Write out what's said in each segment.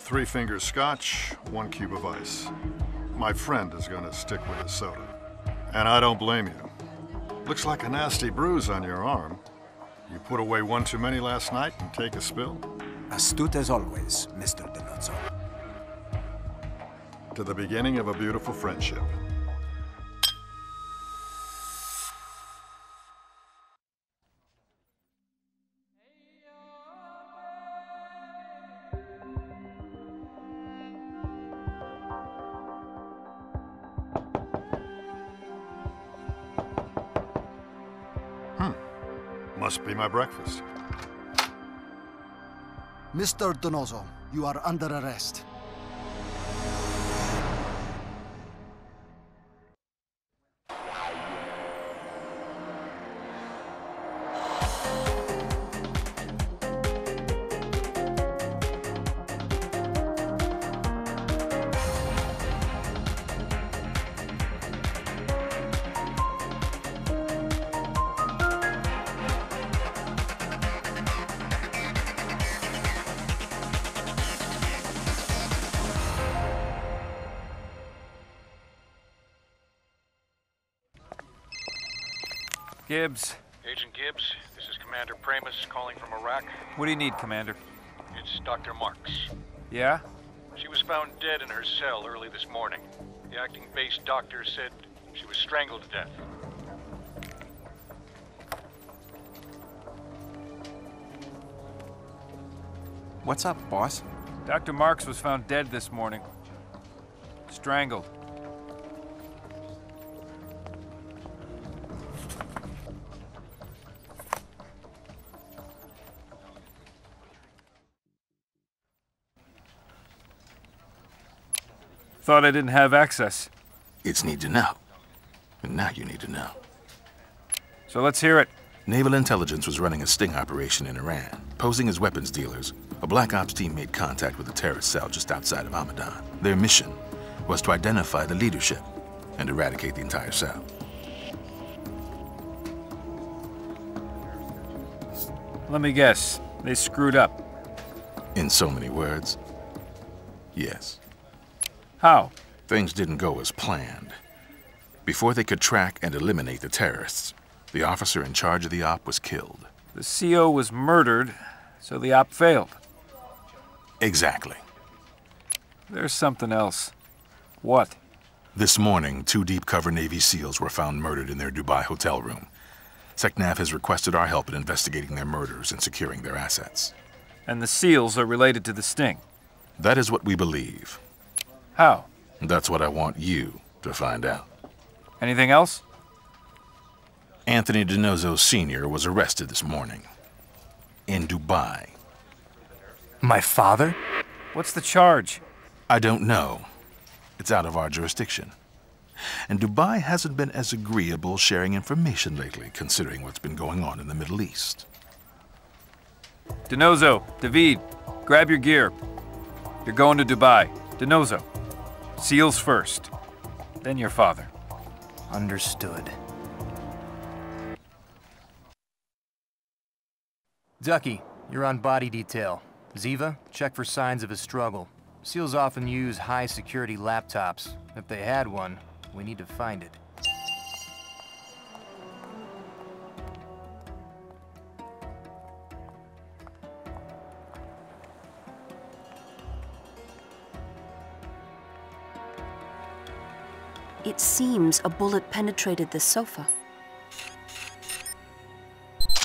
3 fingers scotch, 1 cube of ice. My friend is gonna stick with his soda. And I don't blame you. Looks like a nasty bruise on your arm. You put away one too many last night and take a spill? Astute as always, Mr. Dinozzo. To the beginning of a beautiful friendship. Must be my breakfast. Mr. Dinozzo, you are under arrest. Gibbs. Agent Gibbs, this is Commander Pramus calling from Iraq. What do you need, Commander? It's Dr. Marks. Yeah? She was found dead in her cell early this morning. The acting base doctor said she was strangled to death. What's up, boss? Dr. Marks was found dead this morning. Strangled. Thought I didn't have access. It's need to know. And now you need to know. So let's hear it. Naval intelligence was running a sting operation in Iran. Posing as weapons dealers, a Black Ops team made contact with a terrorist cell just outside of Hamadan. Their mission was to identify the leadership and eradicate the entire cell. Let me guess. They screwed up. In so many words, yes. How? Things didn't go as planned. Before they could track and eliminate the terrorists, the officer in charge of the op was killed. The CO was murdered, so the op failed. Exactly. There's something else. What? This morning, 2 deep-cover Navy SEALs were found murdered in their Dubai hotel room. SecNav has requested our help in investigating their murders and securing their assets. And the SEALs are related to the sting? That is what we believe. How? That's what I want you to find out. Anything else? Anthony Dinozzo Sr. was arrested this morning. In Dubai. My father? What's the charge? I don't know. It's out of our jurisdiction. And Dubai hasn't been as agreeable sharing information lately, considering what's been going on in the Middle East. Dinozzo, David, grab your gear. You're going to Dubai. Dinozzo. SEALs first. Then your father. Understood. Ducky, you're on body detail. Ziva, check for signs of a struggle. SEALs often use high-security laptops. If they had one, we need to find it. It seems a bullet penetrated the sofa.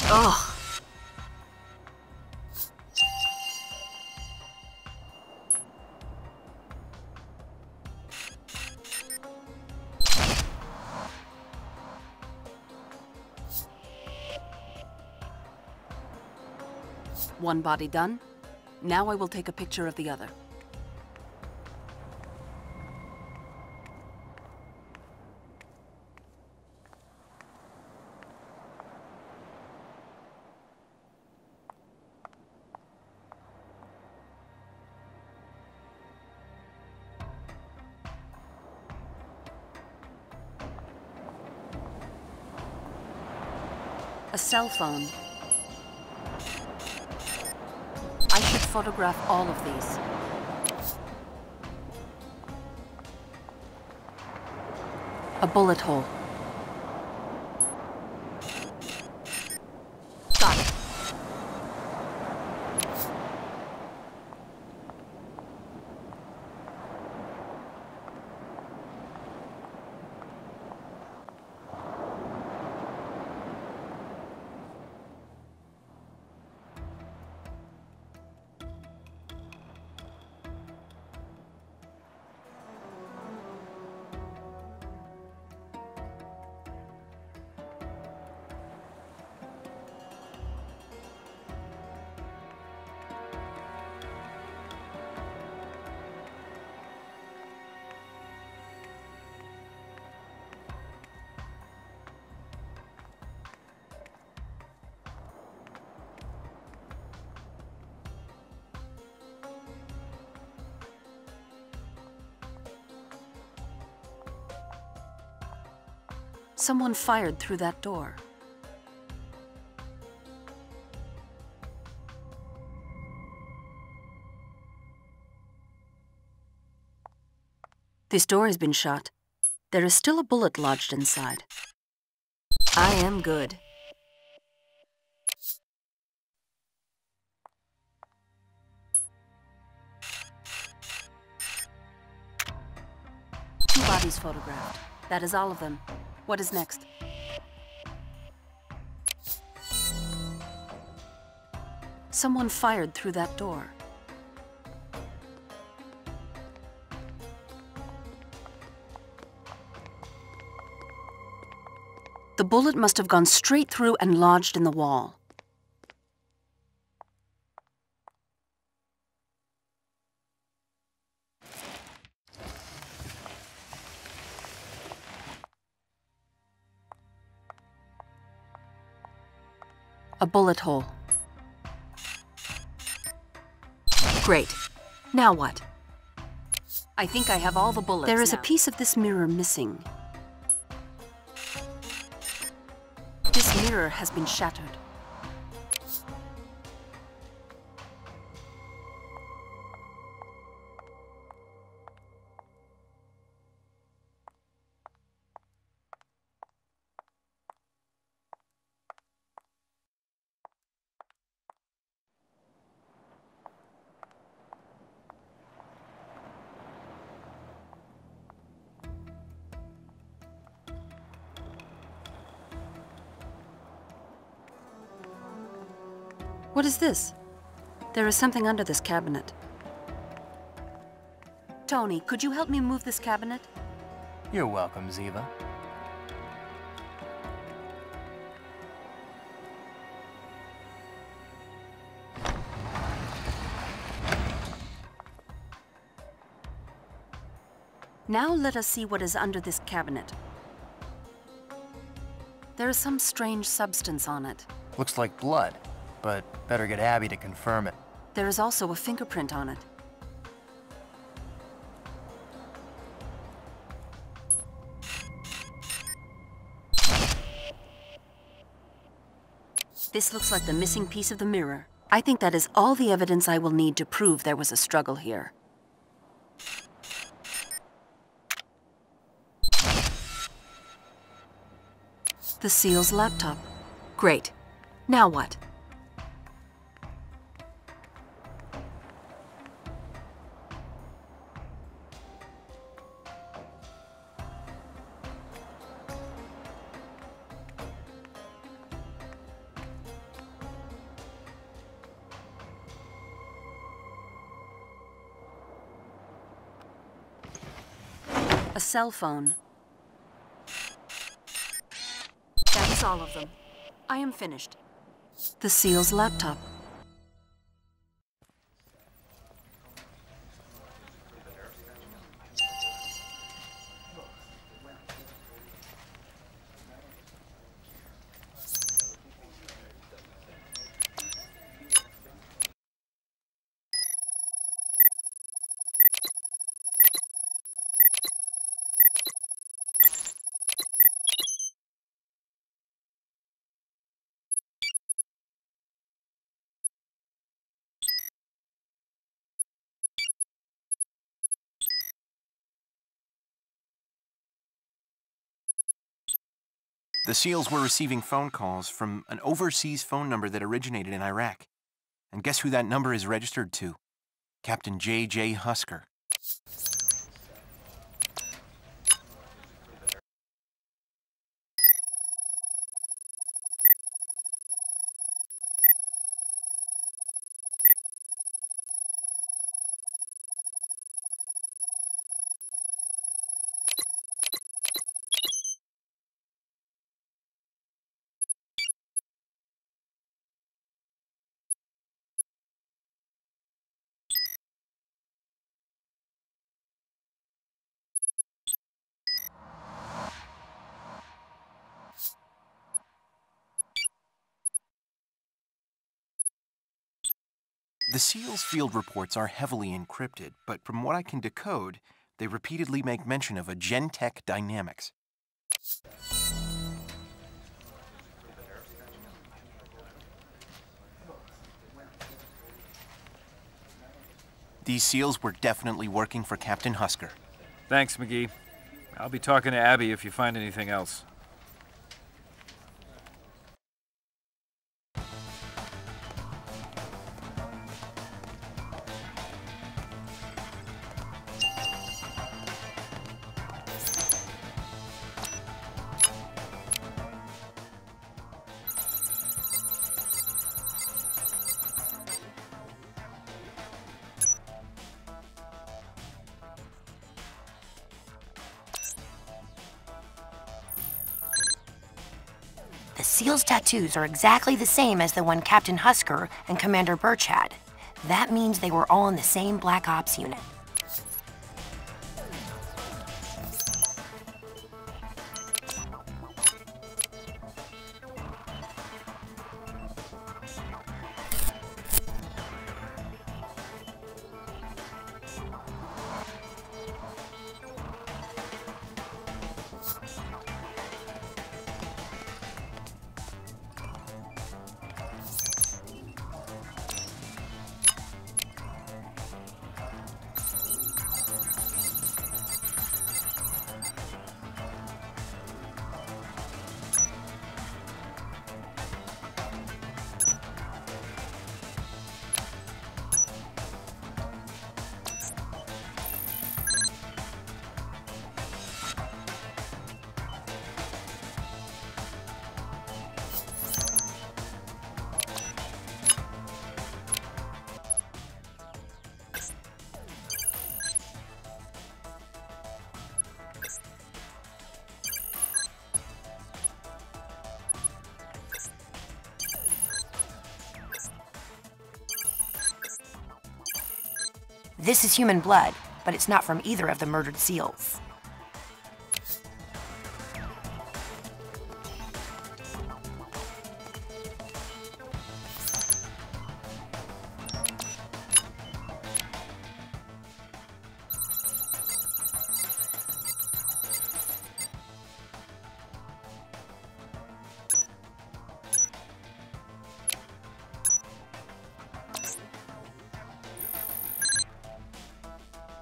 Ugh! One body done. Now I will take a picture of the other. A cell phone. I should photograph all of these. A bullet hole. Got it. Someone fired through that door. This door has been shot. There is still a bullet lodged inside. I am good. Two bodies photographed. That is all of them. What is next? Someone fired through that door. The bullet must have gone straight through and lodged in the wall. A bullet hole. Great. Now what? I think I have all the bullets. There is a piece of this mirror missing. This mirror has been shattered. What is this? There is something under this cabinet. Tony, could you help me move this cabinet? You're welcome, Ziva. Now let us see what is under this cabinet. There is some strange substance on it. Looks like blood, but better get Abby to confirm it. There is also a fingerprint on it. This looks like the missing piece of the mirror. I think that is all the evidence I will need to prove there was a struggle here. The SEAL's laptop. Great. Now what? A cell phone. That is all of them. I am finished. The SEAL's laptop. The SEALs were receiving phone calls from an overseas phone number that originated in Iraq. And guess who that number is registered to? Captain J.J. Husker. The SEALs' field reports are heavily encrypted, but from what I can decode, they repeatedly make mention of a Gen-Tech dynamics. These SEALs were definitely working for Captain Husker. Thanks, McGee. I'll be talking to Abby if you find anything else. The SEALs' tattoos are exactly the same as the one Captain Husker and Commander Birch had. That means they were all in the same Black Ops unit. This is human blood, but it's not from either of the murdered SEALs.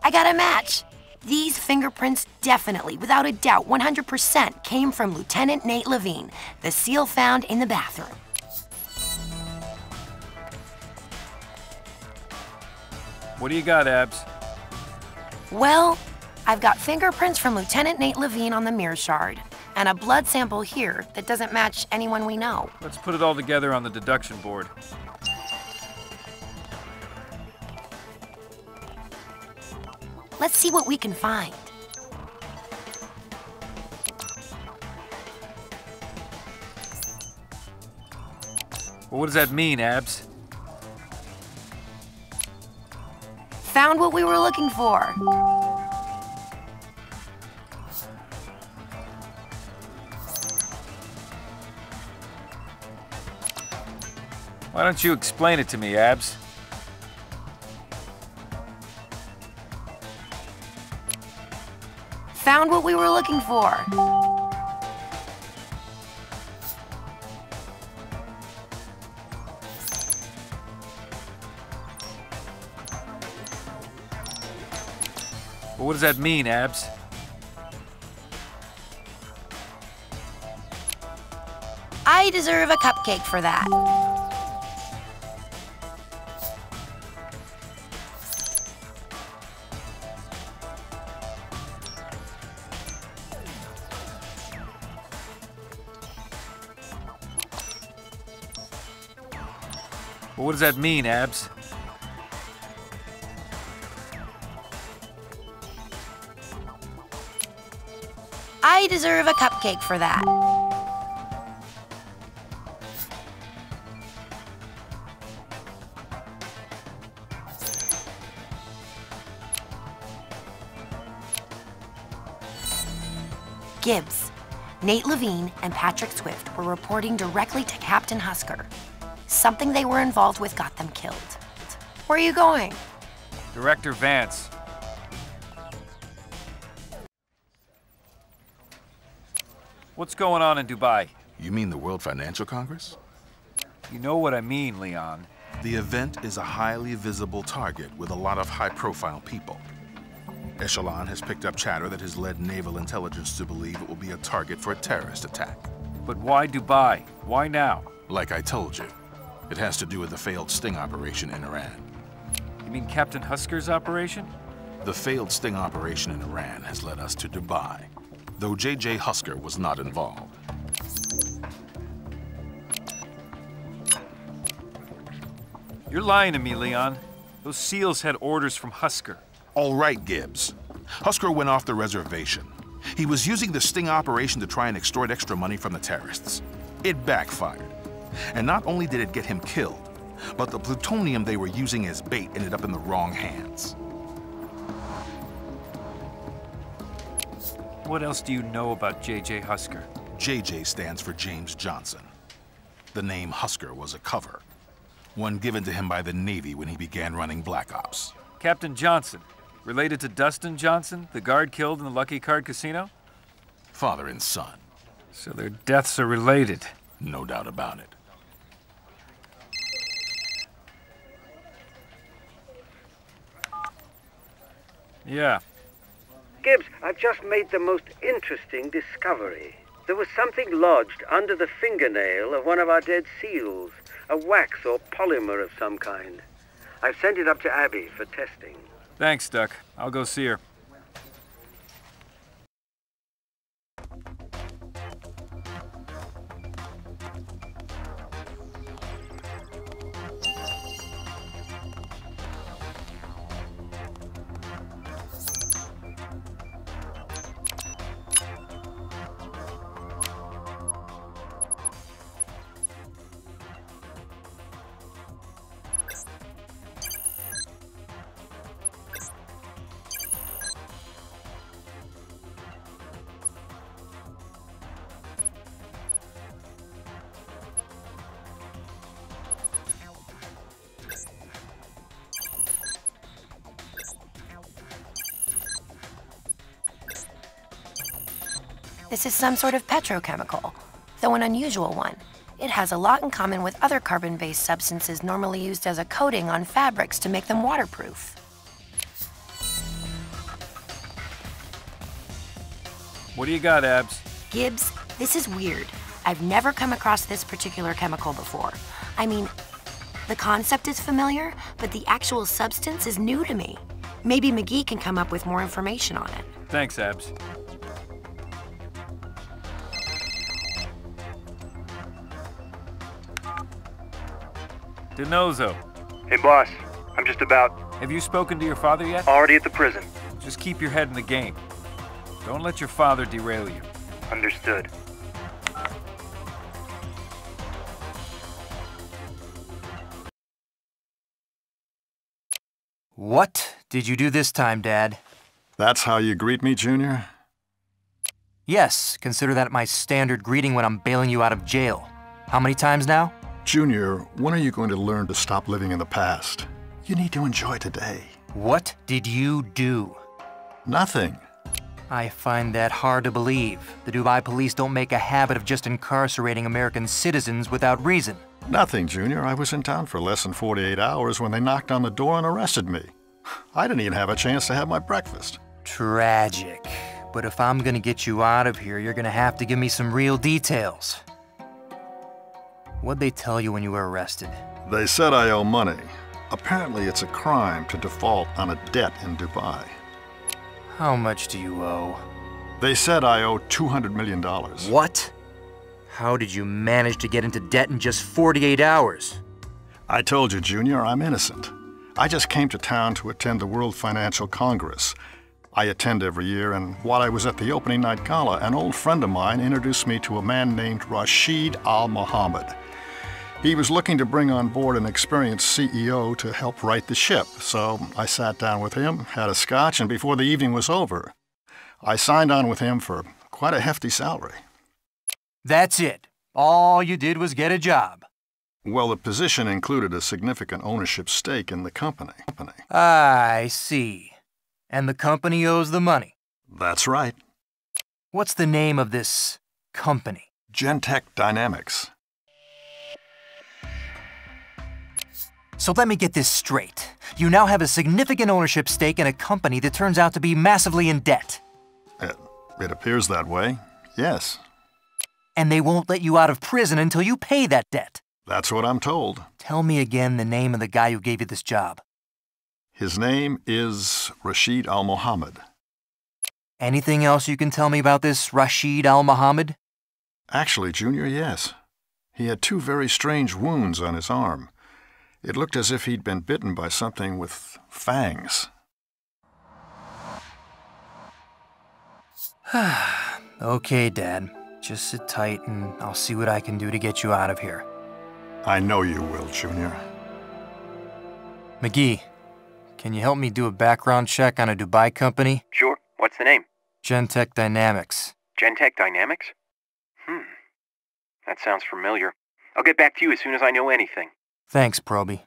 I got a match! These fingerprints definitely, without a doubt, 100% came from Lieutenant Nate Levine, the SEAL found in the bathroom. What do you got, Abs? Well, I've got fingerprints from Lieutenant Nate Levine on the mirror shard, and a blood sample here that doesn't match anyone we know. Let's put it all together on the deduction board. Let's see what we can find. Well, what does that mean, Abs? Found what we were looking for. Why don't you explain it to me, Abs? Found what we were looking for. Well, what does that mean, Abs? I deserve a cupcake for that. Well, what does that mean, Abs? I deserve a cupcake for that. Gibbs, Nate Levine, and Patrick Swift were reporting directly to Captain Husker. Something they were involved with got them killed. Where are you going? Director Vance. What's going on in Dubai? You mean the World Financial Congress? You know what I mean, Leon. The event is a highly visible target with a lot of high-profile people. Echelon has picked up chatter that has led naval intelligence to believe it will be a target for a terrorist attack. But why Dubai? Why now? Like I told you, it has to do with the failed sting operation in Iran. You mean Captain Husker's operation? The failed sting operation in Iran has led us to Dubai, though J.J. Husker was not involved. You're lying to me, Leon. Those SEALs had orders from Husker. All right, Gibbs. Husker went off the reservation. He was using the sting operation to try and extort extra money from the terrorists. It backfired. And not only did it get him killed, but the plutonium they were using as bait ended up in the wrong hands. What else do you know about J.J. Husker? J.J. stands for James Johnson. The name Husker was a cover, one given to him by the Navy when he began running Black Ops. Captain Johnson, related to Dustin Johnson, the guard killed in the Lucky Card Casino? Father and son. So their deaths are related. No doubt about it. Yeah. Gibbs, I've just made the most interesting discovery. There was something lodged under the fingernail of one of our dead SEALs, a wax or polymer of some kind. I've sent it up to Abby for testing. Thanks, Duck. I'll go see her. This is some sort of petrochemical, though an unusual one. It has a lot in common with other carbon-based substances normally used as a coating on fabrics to make them waterproof. What do you got, Abs? Gibbs, this is weird. I've never come across this particular chemical before. I mean, the concept is familiar, but the actual substance is new to me. Maybe McGee can come up with more information on it. Thanks, Abs. Dinozzo. Hey, boss. I'm just about... Have you spoken to your father yet? already at the prison. Just keep your head in the game. Don't let your father derail you. Understood. What did you do this time, Dad? That's how you greet me, Junior? Yes, consider that my standard greeting when I'm bailing you out of jail. How many times now? Junior, when are you going to learn to stop living in the past? You need to enjoy today. What did you do? Nothing. I find that hard to believe. The Dubai police don't make a habit of just incarcerating American citizens without reason. Nothing, Junior. I was in town for less than 48 hours when they knocked on the door and arrested me. I didn't even have a chance to have my breakfast. Tragic. But if I'm gonna get you out of here, you're gonna have to give me some real details. What'd they tell you when you were arrested? They said I owe money. Apparently it's a crime to default on a debt in Dubai. How much do you owe? They said I owe $200 million. What? How did you manage to get into debt in just 48 hours? I told you, Junior, I'm innocent. I just came to town to attend the World Financial Congress. I attend every year, and while I was at the opening night gala, an old friend of mine introduced me to a man named Rashid Al Mohammed. He was looking to bring on board an experienced CEO to help right the ship, so I sat down with him, had a scotch, and before the evening was over, I signed on with him for quite a hefty salary. That's it. All you did was get a job. Well, the position included a significant ownership stake in the company. I see. And the company owes the money. That's right. What's the name of this company? Gentech Dynamics. So let me get this straight. You now have a significant ownership stake in a company that turns out to be massively in debt. It appears that way, yes. And they won't let you out of prison until you pay that debt. That's what I'm told. Tell me again the name of the guy who gave you this job. His name is Rashid Al Mohammed. Anything else you can tell me about this Rashid Al Mohammed? Actually, Junior, yes. He had 2 very strange wounds on his arm. It looked as if he'd been bitten by something with fangs. Okay, Dad. Just sit tight and I'll see what I can do to get you out of here. I know you will, Junior. McGee, can you help me do a background check on a Dubai company? Sure. What's the name? Gentech Dynamics. Gentech Dynamics? That sounds familiar. I'll get back to you as soon as I know anything. Thanks, Proby.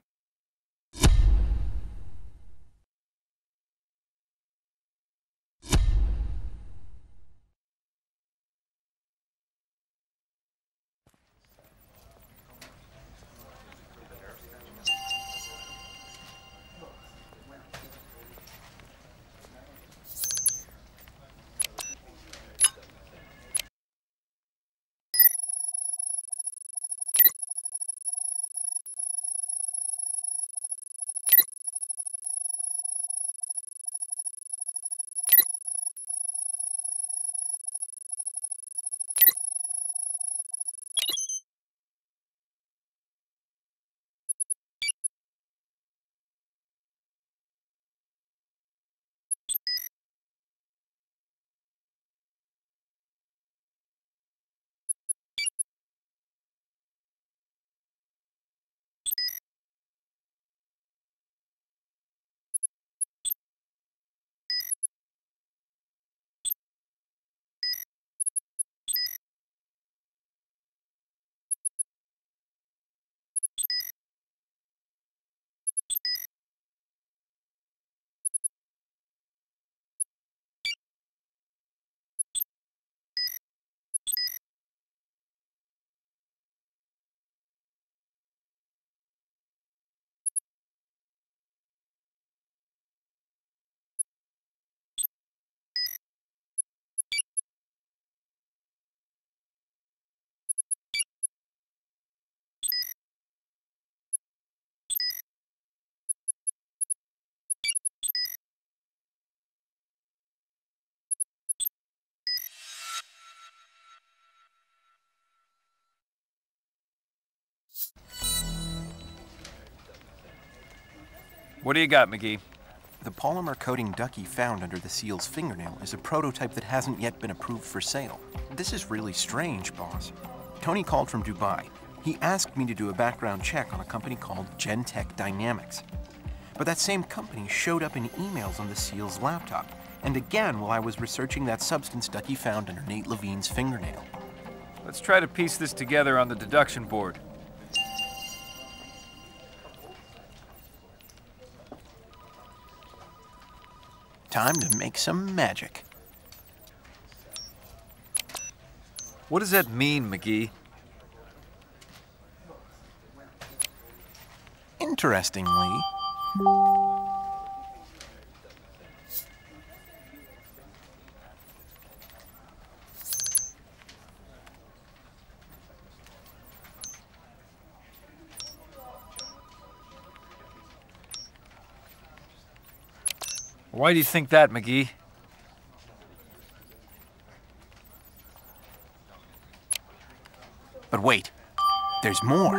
What do you got, McGee? The polymer coating Ducky found under the seal's fingernail is a prototype that hasn't yet been approved for sale. This is really strange, boss. Tony called from Dubai. He asked me to do a background check on a company called Gentech Dynamics. But that same company showed up in emails on the seal's laptop, and again while I was researching that substance Ducky found under Nate Levine's fingernail. Let's try to piece this together on the deduction board. Time to make some magic. What does that mean, McGee? Interestingly, Why do you think that, McGee? But wait, there's more.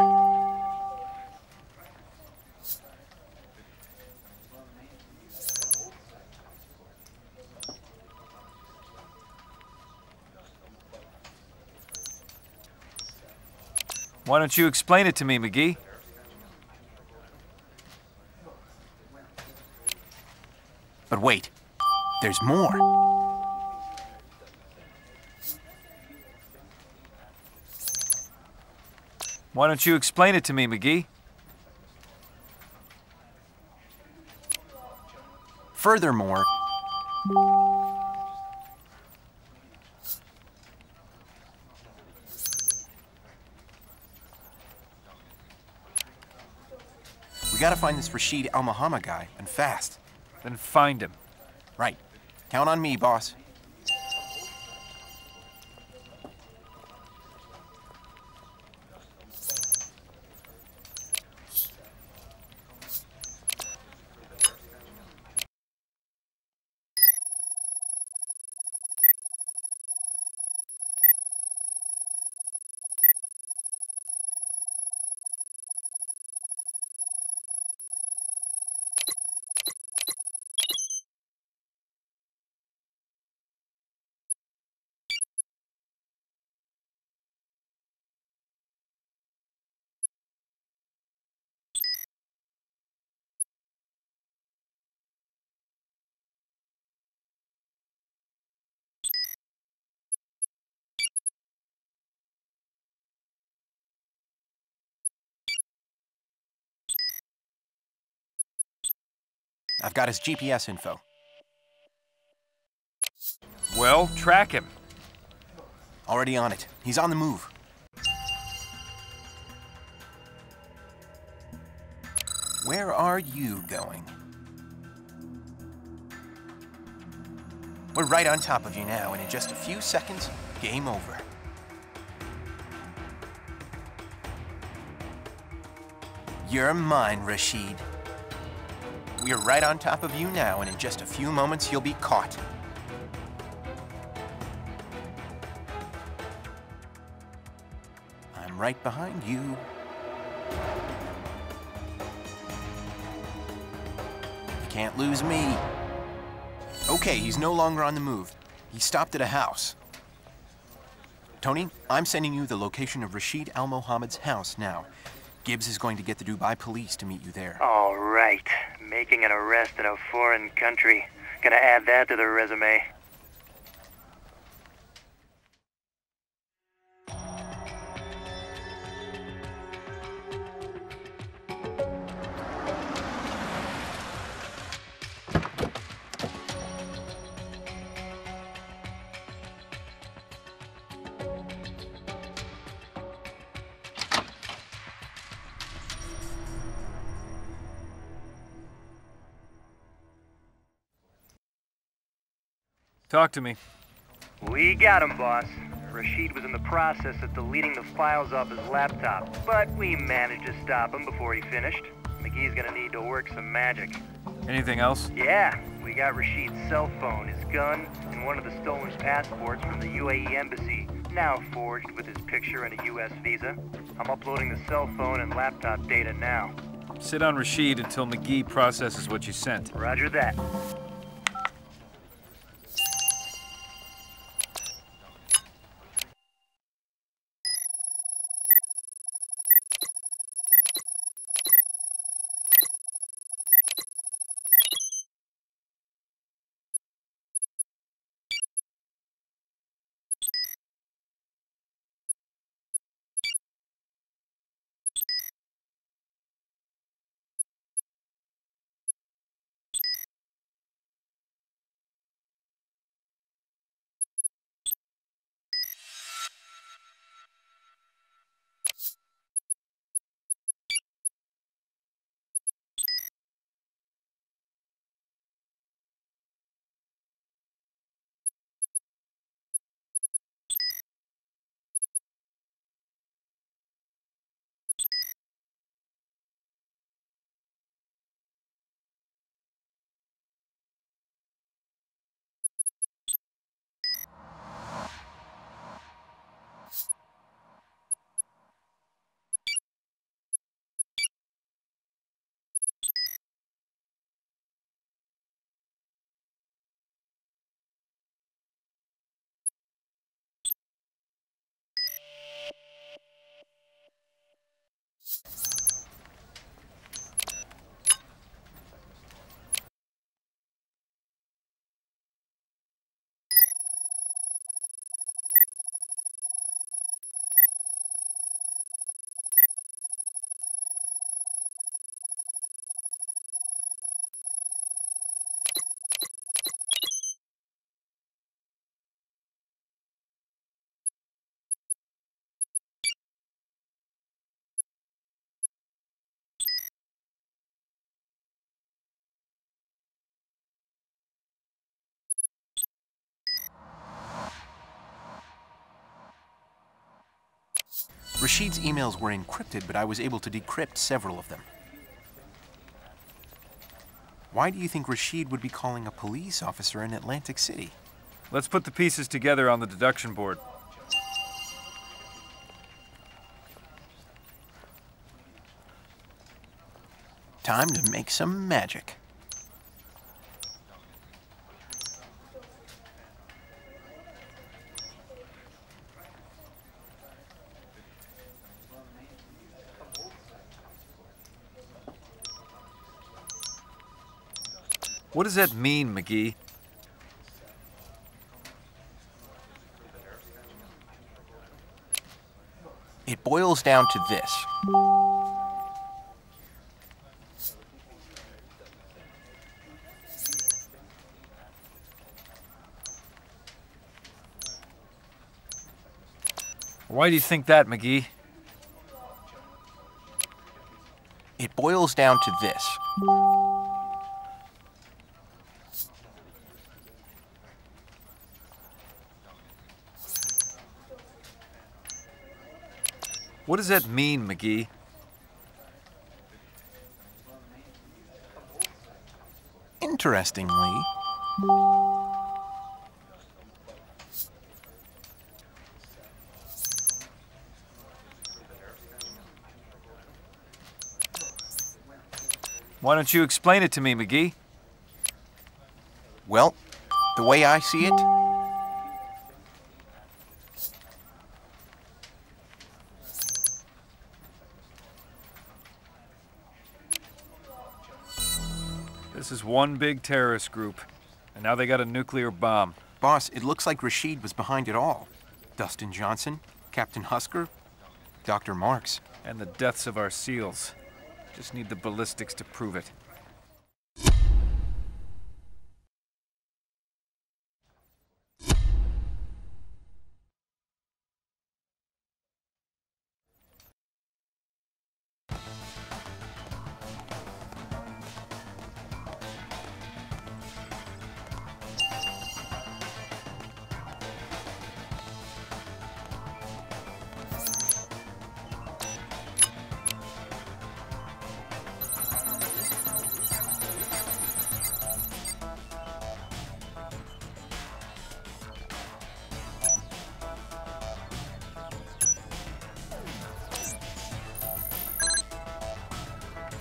Why don't you explain it to me, McGee? But wait, there's more. Why don't you explain it to me, McGee? Furthermore, we gotta find this Rashid Al-Muhammad guy, and fast. Then find him. Right. Count on me, boss. I've got his GPS info. Well, track him. Already on it. He's on the move. Where are you going? We're right on top of you now, and in just a few seconds, game over. You're mine, Rashid. We're right on top of you now, and in just a few moments, you'll be caught. I'm right behind you. You can't lose me. Okay, he's no longer on the move. He stopped at a house. Tony, I'm sending you the location of Rashid Al-Muhammad's house now. Gibbs is going to get the Dubai police to meet you there. All right. Making an arrest in a foreign country. Gonna add that to the resume. Talk to me. We got him, boss. Rashid was in the process of deleting the files off his laptop, but we managed to stop him before he finished. McGee's gonna need to work some magic. Anything else? Yeah, we got Rashid's cell phone, his gun, and one of the stolen passports from the UAE embassy, now forged with his picture and a US visa. I'm uploading the cell phone and laptop data now. Sit on Rashid until McGee processes what you sent. Roger that. Rashid's emails were encrypted, but I was able to decrypt several of them. Why do you think Rashid would be calling a police officer in Atlantic City? Let's put the pieces together on the deduction board. Time to make some magic. What does that mean, McGee? It boils down to this. Why do you think that, McGee? It boils down to this. What does that mean, McGee? Interestingly, why don't you explain it to me, McGee? well, the way I see it, This is one big terrorist group, and now they got a nuclear bomb. boss, it looks like Rashid was behind it all. Dustin Johnson, Captain Husker, Dr. Marks. And the deaths of our SEALs. Just need the ballistics to prove it.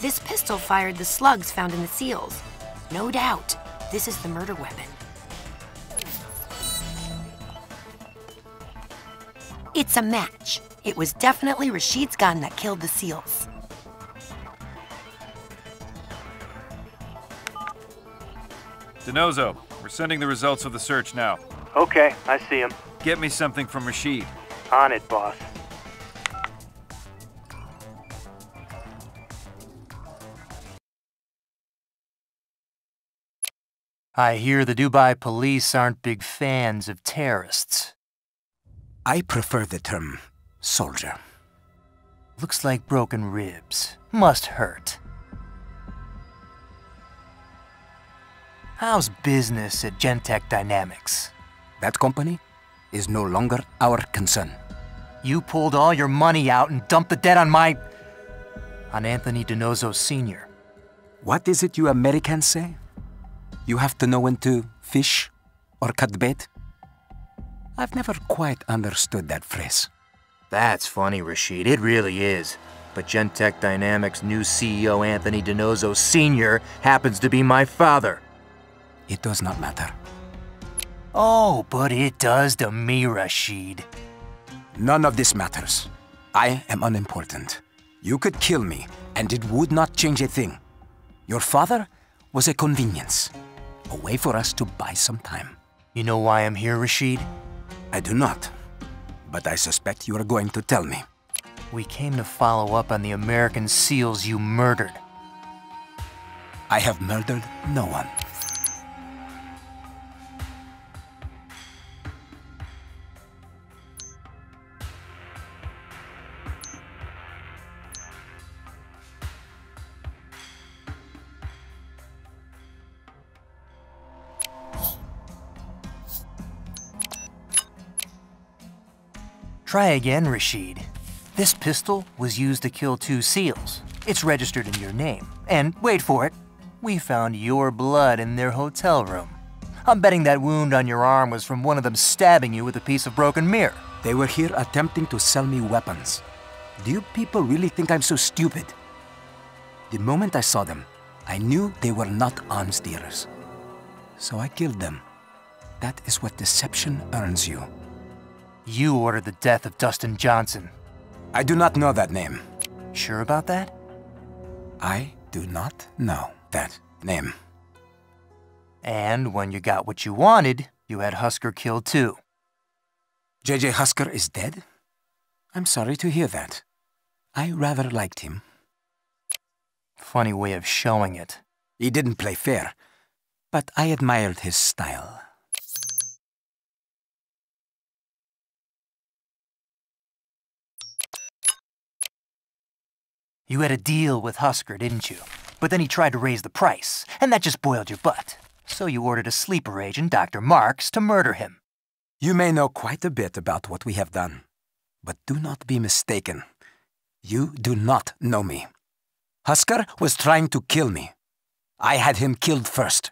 This pistol fired the slugs found in the seals. No doubt, this is the murder weapon. It's a match. It was definitely Rashid's gun that killed the seals. Dinozzo, we're sending the results of the search now. Okay, I see him. Get me something from Rashid. On it, boss. I hear the Dubai police aren't big fans of terrorists. I prefer the term soldier. Looks like broken ribs. Must hurt. How's business at Gentech Dynamics? That company is no longer our concern. You pulled all your money out and dumped the debt on Anthony Dinozzo Sr. What is it you Americans say? You have to know when to fish or cut bait? I've never quite understood that phrase. That's funny, Rashid. It really is. But Gentech Dynamics' new CEO, Anthony Dinozzo Sr., happens to be my father. It does not matter. Oh, but it does to me, Rashid. None of this matters. I am unimportant. You could kill me, and it would not change a thing. Your father was a convenience. A way for us to buy some time. You know why I'm here, Rashid? I do not. But I suspect you are going to tell me. We came to follow up on the American SEALs you murdered. I have murdered no one. Try again, Rashid. This pistol was used to kill 2 SEALs. It's registered in your name. And wait for it, we found your blood in their hotel room. I'm betting that wound on your arm was from one of them stabbing you with a piece of broken mirror. They were here attempting to sell me weapons. Do you people really think I'm so stupid? The moment I saw them, I knew they were not arms dealers. So I killed them. That is what deception earns you. You ordered the death of Dustin Johnson. I do not know that name. Sure about that? I do not know that name. And when you got what you wanted, you had Husker killed too. J.J. Husker is dead? I'm sorry to hear that. I rather liked him. Funny way of showing it. He didn't play fair, but I admired his style. You had a deal with Husker, didn't you? But then he tried to raise the price, and that just boiled your butt. So you ordered a sleeper agent, Dr. Marks, to murder him. You may know quite a bit about what we have done, but do not be mistaken. You do not know me. Husker was trying to kill me. I had him killed first.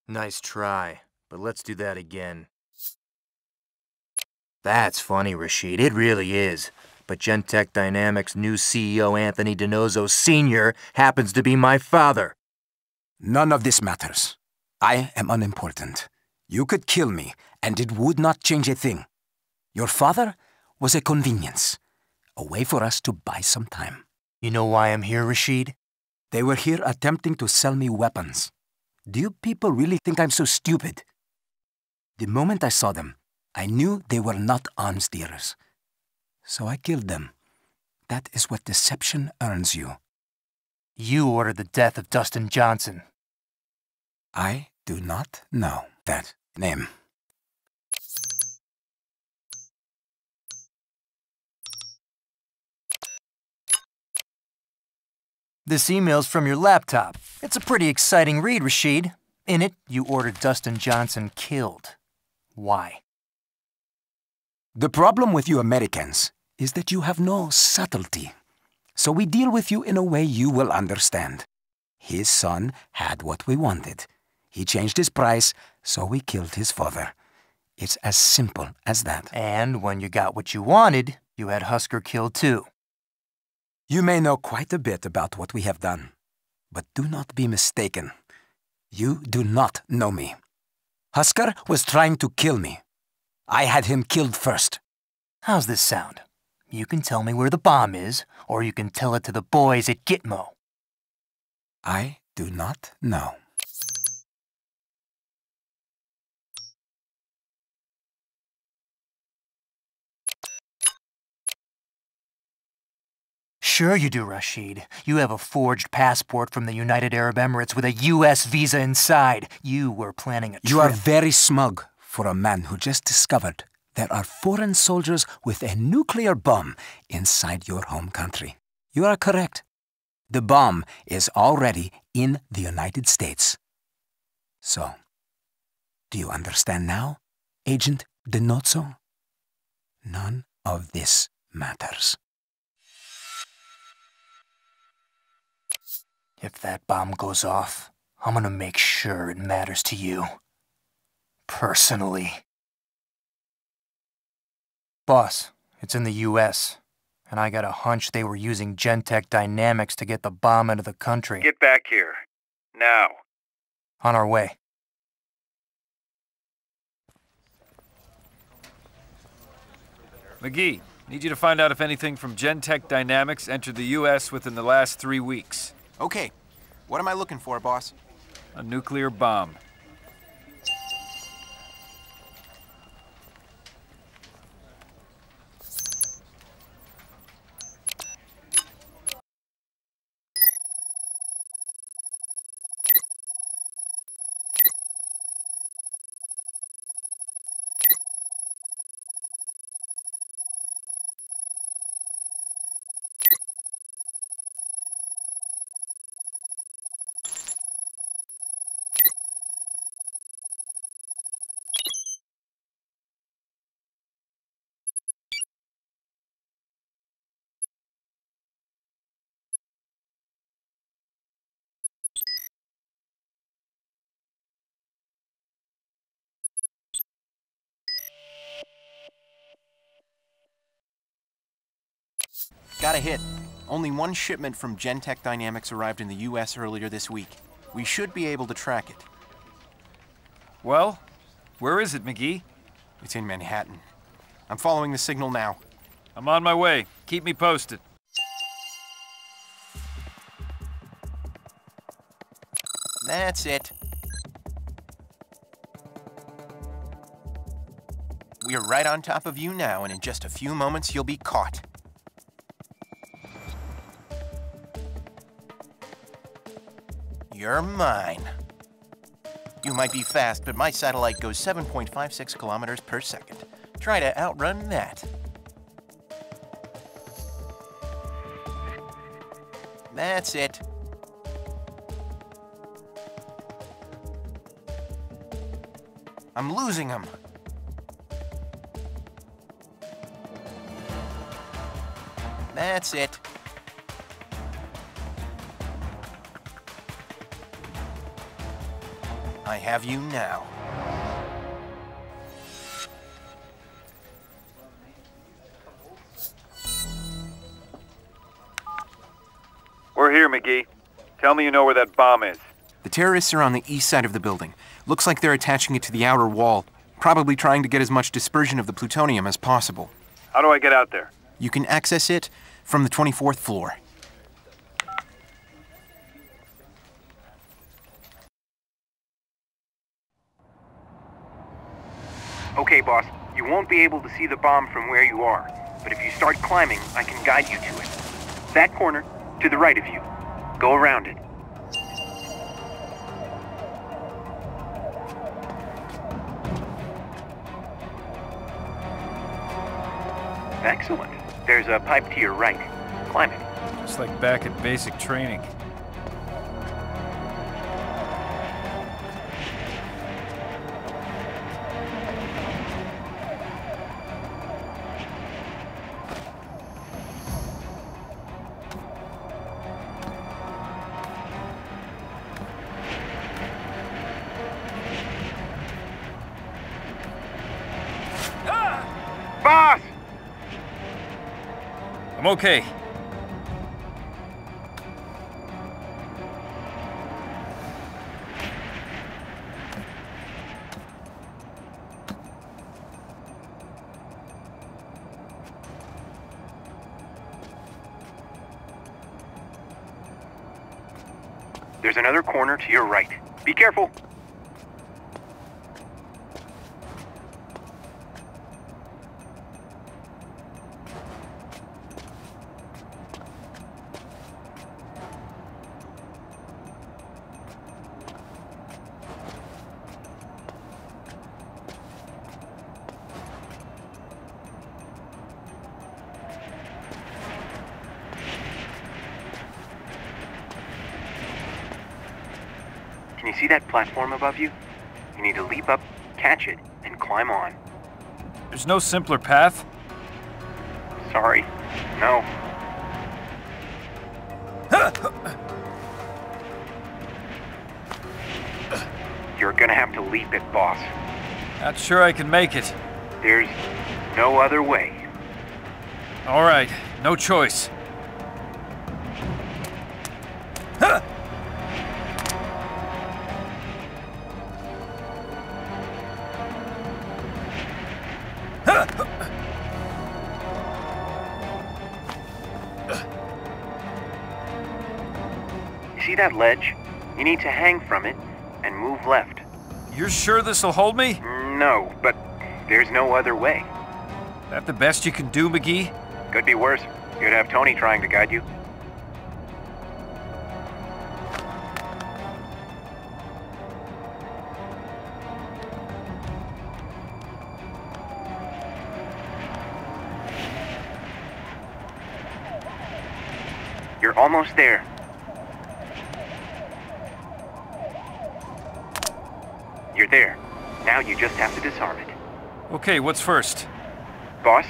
Nice try, but let's do that again. That's funny, Rashid. It really is. But Gentech Dynamics' new CEO, Anthony Dinozzo Sr., happens to be my father. None of this matters. I am unimportant. You could kill me, and it would not change a thing. Your father was a convenience, a way for us to buy some time. You know why I'm here, Rashid? They were here attempting to sell me weapons. Do you people really think I'm so stupid? The moment I saw them, I knew they were not arms dealers. So I killed them. That is what deception earns you. You ordered the death of Dustin Johnson. I do not know that name. This email's from your laptop. It's a pretty exciting read, Rashid. In it, you ordered Dustin Johnson killed. Why? The problem with you Americans is that you have no subtlety. So we deal with you in a way you will understand. His son had what we wanted. He changed his price, so we killed his father. It's as simple as that. And when you got what you wanted, you had Husker killed too. You may know quite a bit about what we have done, but do not be mistaken. You do not know me. Husker was trying to kill me. I had him killed first. How's this sound? You can tell me where the bomb is, or you can tell it to the boys at Gitmo. I do not know. Sure you do, Rashid. You have a forged passport from the United Arab Emirates with a U.S. visa inside. You were planning a trip. You are very smug for a man who just discovered there are foreign soldiers with a nuclear bomb inside your home country. You are correct. The bomb is already in the United States. So, do you understand now, Agent Dinozzo? None of this matters. If that bomb goes off, I'm gonna make sure it matters to you. Personally. Boss, it's in the U.S., and I got a hunch they were using Gentech Dynamics to get the bomb into the country. Get back here. Now. On our way. McGee, need you to find out if anything from Gentech Dynamics entered the U.S. within the last 3 weeks. Okay. What am I looking for, boss? A nuclear bomb. Got a hit. Only one shipment from Gentech Dynamics arrived in the US earlier this week. We should be able to track it. Well, where is it, McGee? It's in Manhattan. I'm following the signal now. I'm on my way. Keep me posted. That's it. We're right on top of you now, and in just a few moments you'll be caught. You're mine. You might be fast, but my satellite goes 7.56 kilometers per second. Try to outrun that. That's it. I'm losing him. That's it. I have you now. We're here, McGee. Tell me you know where that bomb is. The terrorists are on the east side of the building. Looks like they're attaching it to the outer wall, probably trying to get as much dispersion of the plutonium as possible. How do I get out there? You can access it from the 24th floor. Okay, boss. You won't be able to see the bomb from where you are, but if you start climbing, I can guide you to it. That corner, to the right of you. Go around it. Excellent. There's a pipe to your right. Climb it. Just like back at basic training. Boss! I'm okay. There's another corner to your right. Be careful. Can you see that platform above you? You need to leap up, catch it, and climb on. There's no simpler path? Sorry. No. You're gonna have to leap it, boss. Not sure I can make it. There's no other way. All right, no choice. See that ledge? You need to hang from it and move left. You're sure this'll hold me? No, but there's no other way. That the best you can do, McGee? Could be worse. You'd have Tony trying to guide you. You're almost there. You're there. Now you just have to disarm it. Okay, what's first? Boss,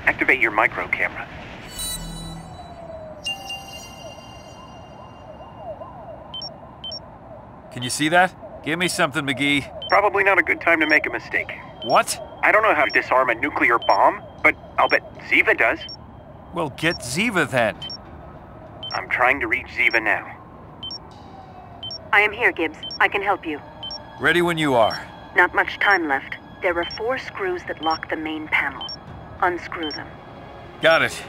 activate your micro camera. Can you see that? Give me something, McGee. Probably not a good time to make a mistake. What? I don't know how to disarm a nuclear bomb, but I'll bet Ziva does. Well, get Ziva then. I'm trying to reach Ziva now. I am here, Gibbs. I can help you. Ready when you are. Not much time left. There are 4 screws that lock the main panel. Unscrew them. Got it.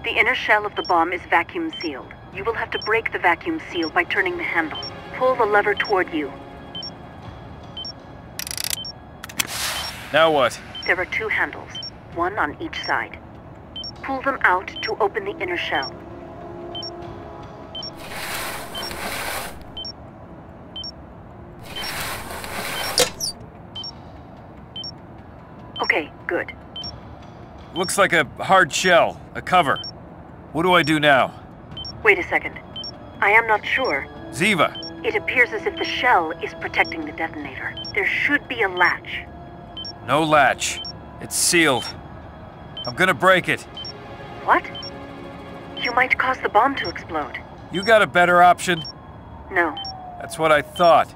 The inner shell of the bomb is vacuum sealed. You will have to break the vacuum seal by turning the handle. Pull the lever toward you. Now what? There are 2 handles, one on each side. Pull them out to open the inner shell. Okay, good. Looks like a hard shell, a cover. What do I do now? Wait a second. I am not sure. Ziva! It appears as if the shell is protecting the detonator. There should be a latch. No latch. It's sealed. I'm gonna break it. What? You might cause the bomb to explode. You got a better option? No. That's what I thought.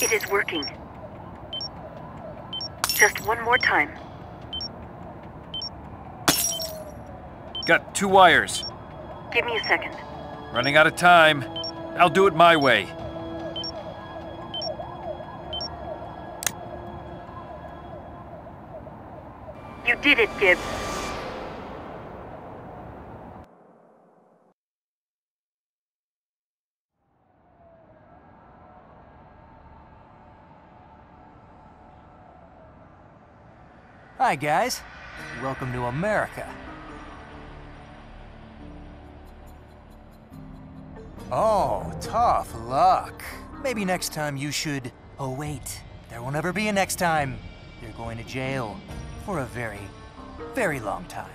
It is working. Just one more time. Got 2 wires. Give me a second. Running out of time. I'll do it my way. You did it, Gibbs. Hi, guys. Welcome to America. Oh, tough luck. Maybe next time you should... Oh, wait. There will never be a next time. You're going to jail for a very, very long time.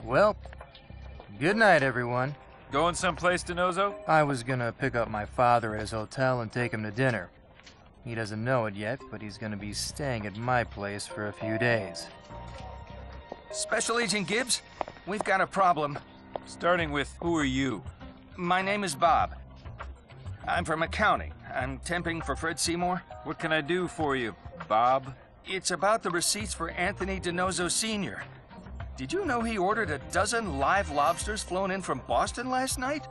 Well, good night, everyone. Going someplace, Dinozzo? I was gonna pick up my father at his hotel and take him to dinner. He doesn't know it yet, but he's gonna be staying at my place for a few days. Special Agent Gibbs, we've got a problem. Starting with, who are you? My name is Bob. I'm from accounting. I'm temping for Fred Seymour. What can I do for you, Bob? It's about the receipts for Anthony Dinozzo Sr. Did you know he ordered a dozen live lobsters flown in from Boston last night?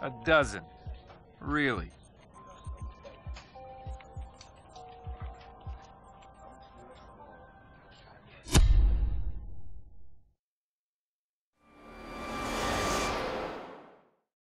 A dozen? Really?